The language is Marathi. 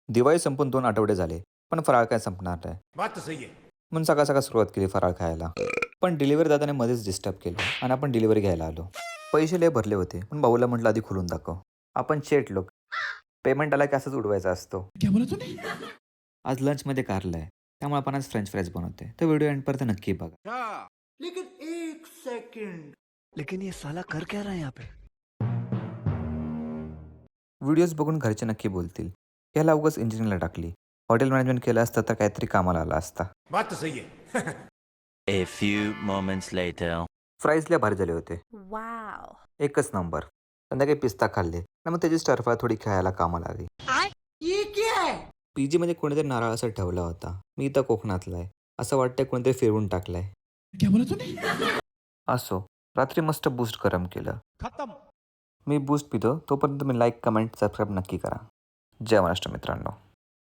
दिवाळी संपून 2 आठवडे झाले, पण फराळ काय संपणार नाही. बात तो सही है. म्हणून सकाळ-सकाळ सुरुवात केली फराळ खायला. पण डिलिव्हरी दादाने मध्येच डिस्टर्ब केलं आणि आपण डिलिव्हरी घ्यायला आलो. पैसे लय भरले होते, पण भाऊला म्हटलं आधी खोलून दाखव. आपण शेठ लोक. पेमेंट आला की असंच उडवायचा असतो. आज लंचमध्ये कारलं आहे, त्यामुळे आपण आज फ्रेंच फ्राईज बनवते. तर व्हिडिओ एंडपर्यंत नक्की बघा. लेकिन ये साला कर क्या रहा है यहाँ पे? व्हिडिओज बघून घरचे नक्की बोलतील. याला उगाच इंजिनिअरिंगला टाकली. हॉटेल मॅनेजमेंट केलं असतं तर काहीतरी कामाला आला असता. बात तो सही है. A few moments later. Fries लय भारी झाले होते. Wow. एकच नंबर. संध्याकाळी पिस्ता खाल्ले आणि मग त्याची स्टरफ्राय थोडी खायला कामाला आली. पीजी मध्ये कोणीतरी नारळ असं ठेवला होता. मी इथं कोकणातला आहे. असं वाटतंय कोणीतरी फिरवून टाकलाय. असो, रात्री मस्त बूस्ट गरम केलं. खत्म. मी बूस्ट पितो तोपर्यंत तुम्ही लाईक, कमेंट, सबस्क्राईब नक्की करा. जय महाराष्ट्र मित्रांनो.